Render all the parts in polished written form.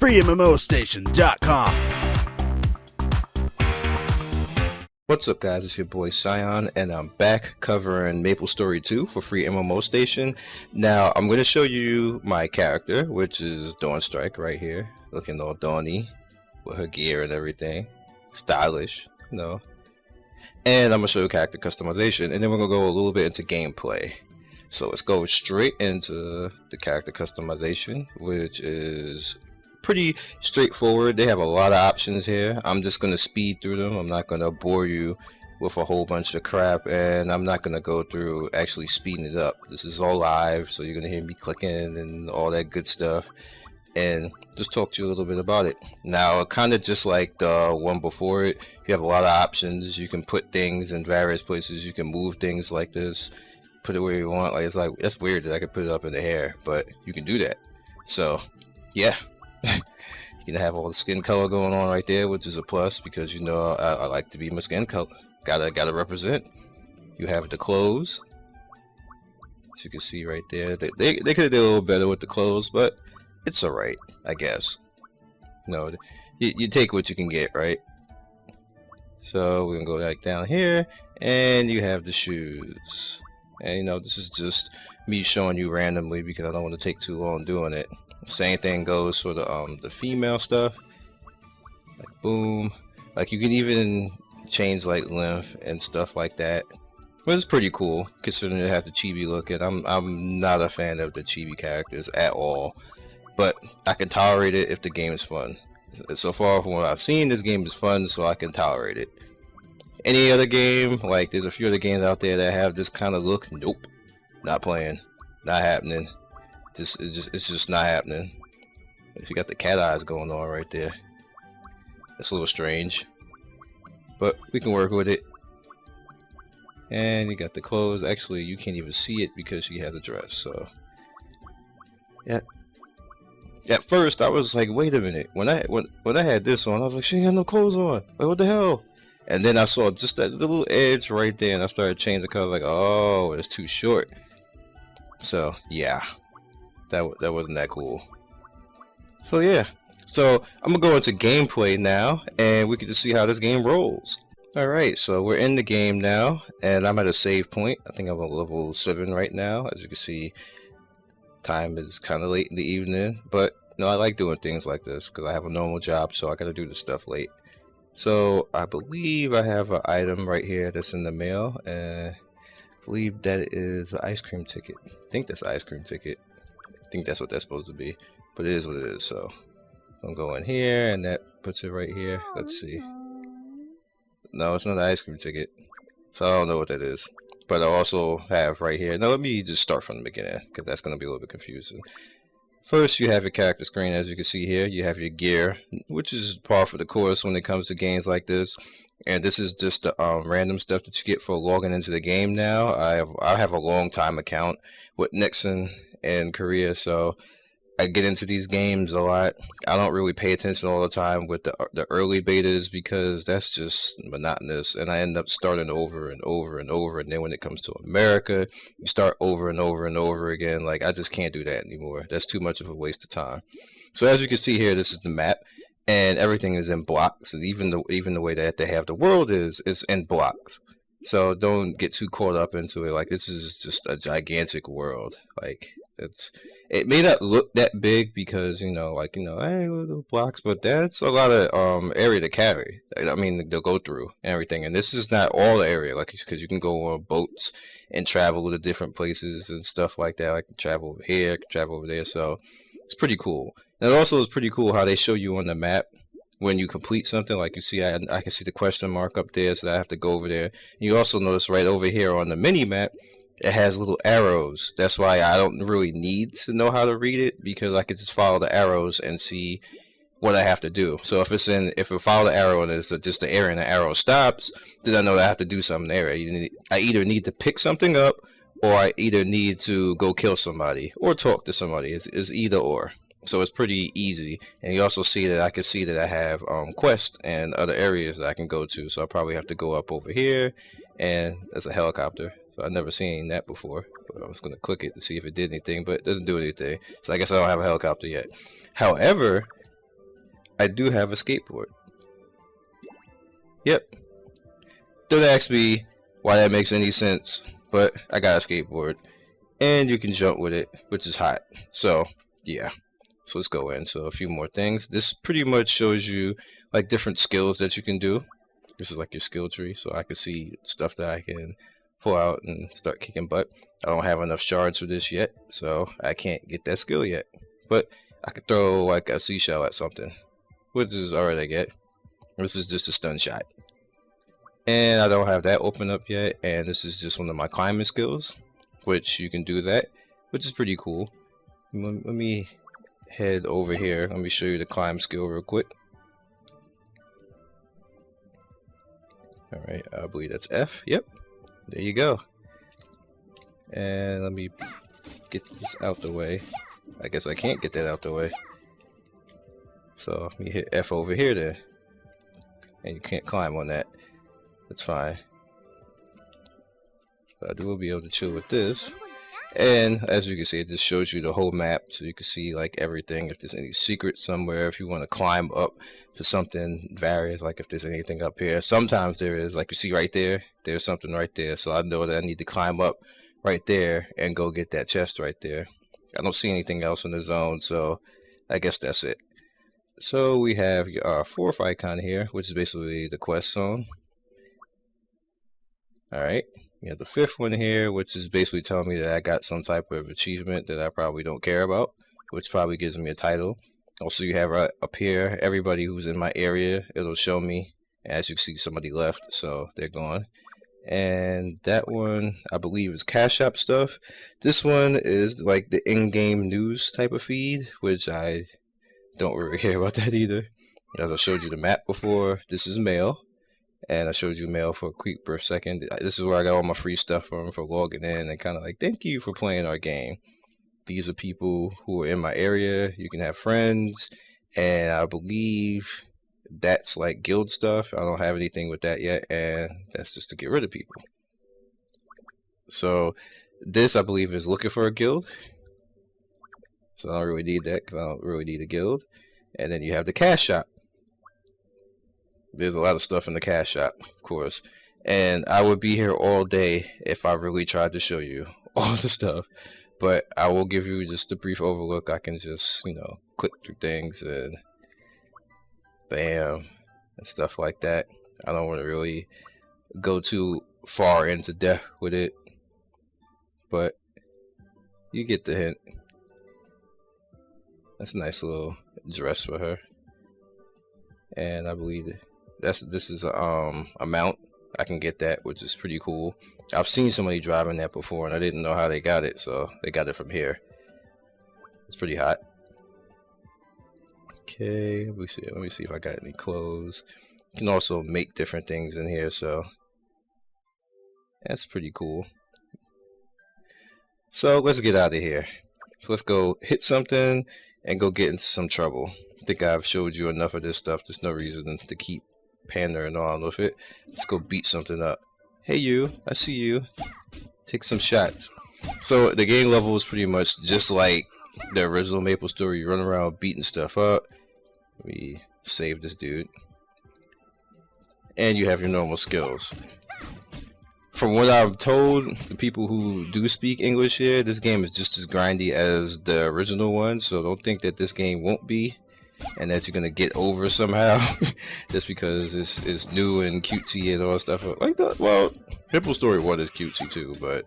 freemmostation.com. What's up, guys? It's your boy Scion, and I'm back covering MapleStory 2 for free MMO Station. Now, I'm going to show you my character, which is Dawn Strike right here, looking all dawny with her gear and everything, stylish, you know. And I'm going to show you character customization, and then we're going to go a little bit into gameplay. So let's go straight into the character customization, which is pretty straightforward. They have a lot of options here. I'm just going to speed through them. I'm not going to bore you with a whole bunch of crap, and I'm not going to go through actually speeding it up. This is all live, so you're going to hear me clicking and all that good stuff, and just talk to you a little bit about it. Now, kind of just like the one before it, you have a lot of options. You can put things in various places. You can move things like this, put it where you want. Like, it's like, that's weird that I could put it up in the hair, but you can do that. So yeah. You can have all the skin color going on right there, which is a plus, because you know I like to be my skin color. Gotta represent. You have the clothes, as you can see right there. They could have did a little better with the clothes, but it's alright, I guess. You know, you take what you can get, right? So we're gonna go like down here, and you have the shoes. And you know, this is just me showing you randomly because I don't want to take too long doing it. Same thing goes for the female stuff. Like boom, like you can even change like length and stuff like that. But it's pretty cool considering they have the chibi look. And I'm not a fan of the chibi characters at all, but I can tolerate it if the game is fun. So far from what I've seen, this game is fun, so I can tolerate it. Any other game, like there's a few other games out there that have this kind of look. Nope, not playing, not happening. It's just not happening. If you got the cat eyes going on right there, that's a little strange, but we can work with it. And you got the clothes. Actually, you can't even see it because she has a dress. So yeah. At first, I was like, wait a minute. When I had this on, I was like, she ain't got no clothes on. Like, what the hell? And then I saw just that little edge right there, and I started changing the color. Like, oh, it's too short. So yeah. That wasn't that cool. So yeah, so I'm gonna go into gameplay now, and we can just see how this game rolls. Alright, so we're in the game now, and I'm at a save point. I think I'm on level 7 right now. As you can see, time is kind of late in the evening, but no, I like doing things like this because I have a normal job, so I gotta do this stuff late. So I believe I have an item right here that's in the mail, and I believe that is an ice cream ticket. I think that's an ice cream ticket. I think that's what that's supposed to be, but it is what it is. So I'm going here, and that puts it right here. Let's see. No, it's not an ice cream ticket, so I don't know what that is. But I also have right here. Now let me just start from the beginning because that's going to be a little bit confusing. First, you have your character screen. As you can see here, you have your gear, which is par for the course when it comes to games like this. And this is just the random stuff that you get for logging into the game now. I have a long time account with Nixon in Korea, so I get into these games a lot. I don't really pay attention all the time with the early betas because that's just monotonous, and I end up starting over and over and over. And then when it comes to America, you start over and over and over again. Like, I just can't do that anymore. That's too much of a waste of time. So as you can see here, this is the map, and everything is in blocks. And even the way that they have the world is in blocks. So don't get too caught up into it. Like, this is just a gigantic world. Like, it may not look that big because, you know, like, you know, hey, little blocks, but that's a lot of area to carry. I mean, they'll go through and everything. And this is not all the area, like, because you can go on boats and travel to different places and stuff like that. Like, travel over here, travel over there. So it's pretty cool. And it also is pretty cool how they show you on the map when you complete something. Like, you see, I can see the question mark up there, so I have to go over there. And you also notice right over here on the mini map, it has little arrows. That's why I don't really need to know how to read it, because I can just follow the arrows and see what I have to do. So if I follow the arrow and it's just the area and the arrow stops, then I know that I have to do something there. I either need to pick something up, or I either need to go kill somebody or talk to somebody. It's either or. So it's pretty easy. And you also see that I can see that I have quests and other areas that I can go to. So I probably have to go up over here, and there's a helicopter. So I've never seen that before. But I was going to click it to see if it did anything, but it doesn't do anything. So I guess I don't have a helicopter yet. However, I do have a skateboard. Yep. Don't ask me why that makes any sense, but I got a skateboard. And you can jump with it, which is hot. So, yeah. So let's go in. So a few more things. This pretty much shows you like different skills that you can do. This is like your skill tree, so I can see stuff that I can pull out and start kicking butt. I don't have enough shards for this yet, so I can't get that skill yet. But I could throw like a seashell at something, which is alright I get. This is just a stun shot. And I don't have that open up yet, and this is just one of my climbing skills, which you can do that, which is pretty cool. Let me head over here. Let me show you the climb skill real quick. Alright, I believe that's F. Yep, there you go. And let me get this out the way. I guess I can't get that out the way. So let me hit F over here then. And you can't climb on that. That's fine. But I will be able to chill with this. And as you can see, it just shows you the whole map, so you can see like everything. If there's any secrets somewhere, if you want to climb up to something various, like if there's anything up here. Sometimes there is, like you see right there, there's something right there. So I know that I need to climb up right there and go get that chest right there. I don't see anything else in the zone, so I guess that's it. So we have our fourth icon here, which is basically the quest zone. Alright. You have the fifth one here, which is basically telling me that I got some type of achievement that I probably don't care about, which probably gives me a title. Also, you have up here, everybody who's in my area, it'll show me. As you can see, somebody left, so they're gone. And that one, I believe, is cash shop stuff. This one is like the in-game news type of feed, which I don't really care about that either. As I showed you the map before, this is mail. And I showed you mail for a quick brief second. This is where I got all my free stuff from for logging in and kind of like, thank you for playing our game. These are people who are in my area. You can have friends. And I believe that's like guild stuff. I don't have anything with that yet. And that's just to get rid of people. So this, I believe, is looking for a guild. So I don't really need that because I don't really need a guild. And then you have the cash shop. There's a lot of stuff in the cash shop, of course. And I would be here all day if I really tried to show you all the stuff. But I will give you just a brief overlook. I can just, you know, click through things and bam, and stuff like that. I don't want to really go too far into depth with it. But you get the hint. That's a nice little dress for her. And I believe this is a mount. I can get that, which is pretty cool. I've seen somebody driving that before and I didn't know how they got it, so they got it from here. It's pretty hot. Okay, let me see if I got any clothes. You can also make different things in here, so that's pretty cool. So let's get out of here. So let's go hit something and go get into some trouble. I think I've showed you enough of this stuff. There's no reason to keep pandering on with it. Let's go beat something up. Hey you, I see you. Take some shots. So the game level is pretty much just like the original MapleStory. You run around beating stuff up. We save this dude. And you have your normal skills. From what I've told the people who do speak English here, this game is just as grindy as the original one. So don't think that this game won't be. And that you're gonna get over somehow just because it's new and cutesy and all stuff like that. Well, MapleStory 1 is cutesy too, but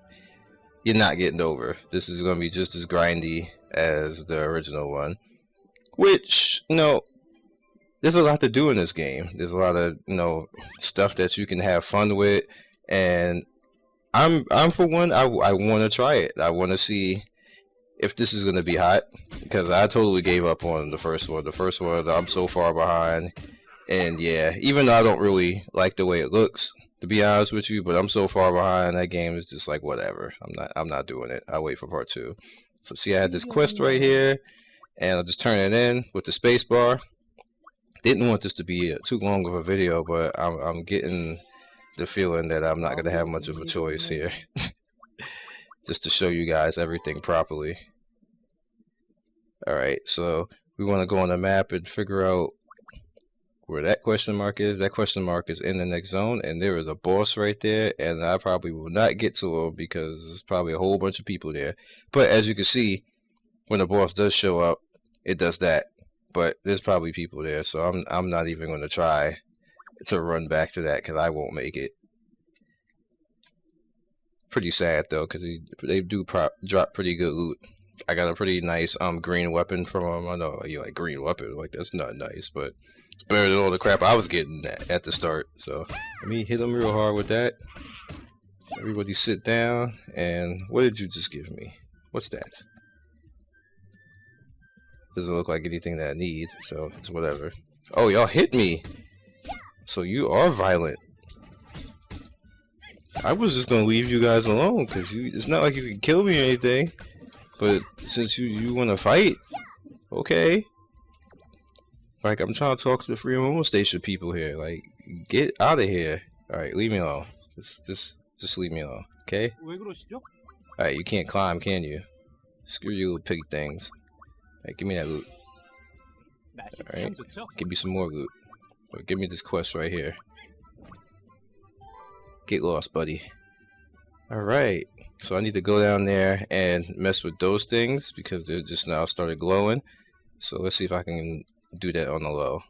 you're not getting over. This is gonna be just as grindy as the original one, which, you know, there's a lot to do in this game. There's a lot of, you know, stuff that you can have fun with, and I'm for one, I want to try it. I want to see if this is gonna be hot, because I totally gave up on the first one. The first one, I'm so far behind, and yeah, even though I don't really like the way it looks, to be honest with you, but I'm so far behind, that game is just like whatever. I'm not doing it. I'll wait for part 2. So see, I had this quest right here, and I'll just turn it in with the space bar. Didn't want this to be too long of a video, but I'm getting the feeling that I'm not gonna have much of a choice here. Just to show you guys everything properly. Alright, so we want to go on the map and figure out where that question mark is. That question mark is in the next zone, and there is a boss right there, and I probably will not get to him because there's probably a whole bunch of people there. But as you can see, when the boss does show up, it does that. But there's probably people there, so I'm not even going to try to run back to that because I won't make it. Pretty sad though, because they do drop pretty good loot. I got a pretty nice green weapon from them. I know you like green weapon, like that's not nice, but it's better than all the crap I was getting at the start. So let me hit them real hard with that. Everybody sit down. And what did you just give me? What's that? Doesn't look like anything that I need, so it's whatever. Oh, y'all hit me. So you are violent. I was just gonna leave you guys alone because it's not like you can kill me or anything. But since you want to fight, okay. Like I'm trying to talk to the Free MMO Station people here. Like, get out of here. All right, leave me alone. Just leave me alone, okay? All right, you can't climb, can you? Screw you, little pig things. All right, give me that loot. All right, give me some more loot. Or give me this quest right here. Get lost, buddy. Alright, so I need to go down there and mess with those things because they just now started glowing. So let's see if I can do that on the low.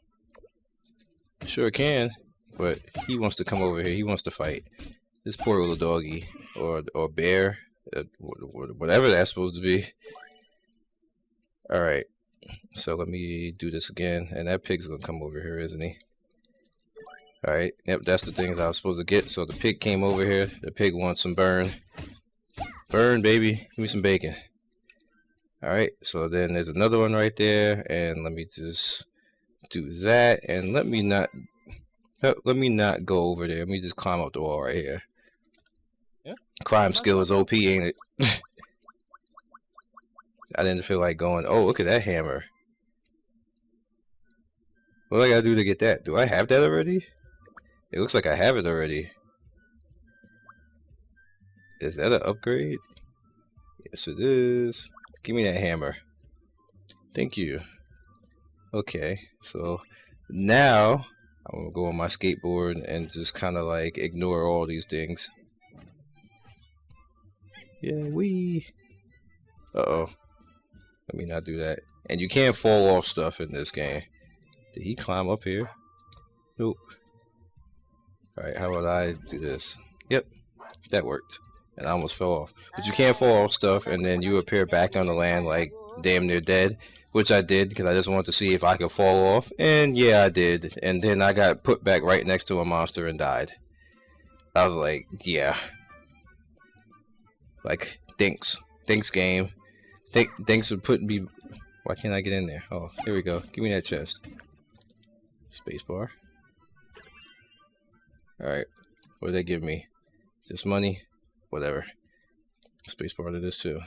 Sure can, but he wants to come over here. He wants to fight. This poor little doggy or bear, whatever that's supposed to be. Alright, so let me do this again. And that pig's gonna come over here, isn't he? Alright, yep, that's the things I was supposed to get. So the pig came over here. The pig wants some burn. Burn, baby. Give me some bacon. Alright, so then there's another one right there. And let me just do that. And let me not go over there. Let me just climb up the wall right here. Yeah. Climb skill is OP, ain't it? I didn't feel like going, oh, look at that hammer. What do I gotta do to get that? Do I have that already? It looks like I have it already. Is that an upgrade? Yes, it is. Give me that hammer. Thank you. Okay, so now I'm gonna go on my skateboard and just kind of like ignore all these things. Yeah, wee. Uh-oh. Let me not do that. And you can't fall off stuff in this game. Did he climb up here? Nope. Alright, how about I do this? Yep, that worked. And I almost fell off. But you can't fall off stuff and then you appear back on the land like damn near dead. Which I did because I just wanted to see if I could fall off. And yeah, I did. And then I got put back right next to a monster and died. I was like, yeah. Like, thanks. Thanks, game. Thanks for putting me... Why can't I get in there? Oh, here we go. Give me that chest. Spacebar. Alright. What did they give me? Just money? Whatever. Spacebar to this too.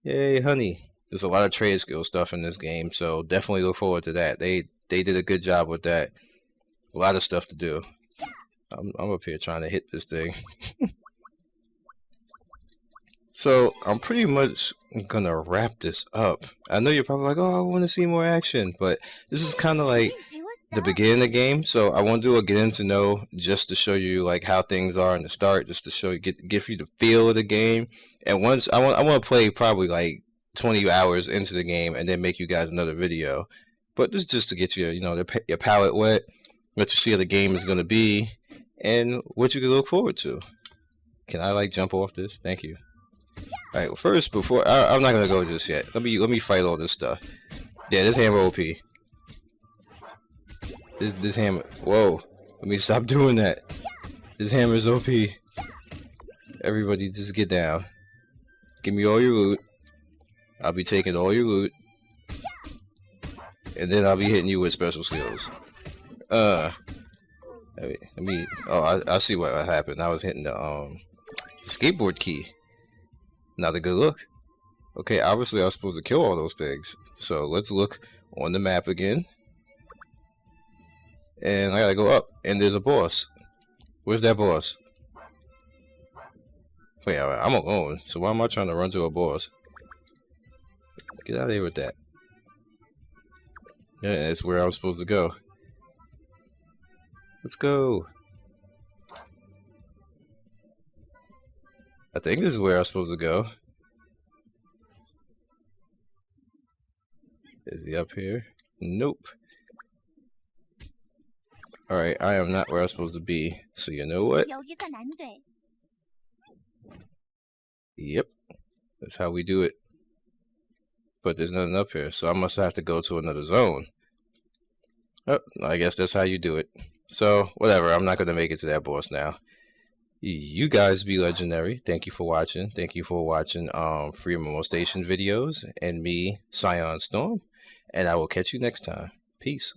Yay, honey. There's a lot of trade skill stuff in this game, so definitely look forward to that. They did a good job with that. A lot of stuff to do. I'm up here trying to hit this thing. So, I'm pretty much gonna wrap this up. I know you're probably like, oh, I want to see more action, but this is kind of like the beginning of the game, so I want to do a get in to know just to show you like how things are in the start, just to show you, give you the feel of the game. And once I want to play probably like 20 hours into the game and then make you guys another video. But this is just to get you, your palate wet, let you see how the game is gonna be, and what you can look forward to. Can I like jump off this? Thank you. All right. Well, first, before I'm not gonna go just yet. Let me fight all this stuff. Yeah, this hammer OP. This hammer. Whoa. Let me stop doing that. This hammer is OP. Everybody, just get down. Give me all your loot. I'll be taking all your loot, and then I'll be hitting you with special skills. Let me. Oh, I see what happened. I was hitting the skateboard key. Not a good look. Okay, obviously I was supposed to kill all those things. So let's look on the map again. And I gotta go up, and there's a boss. Where's that boss? Wait, I'm alone. So why am I trying to run to a boss? Get out of here with that. Yeah, that's where I'm supposed to go. Let's go. I think this is where I'm supposed to go. Is he up here? Nope. Alright, I am not where I'm supposed to be. So you know what? Yep. That's how we do it. But there's nothing up here, so I must have to go to another zone. Oh, I guess that's how you do it. So, whatever, I'm not going to make it to that boss now. You guys be legendary. Thank you for watching. Thank you for watching Free MMO Station videos and me, Scion Storm. And I will catch you next time. Peace.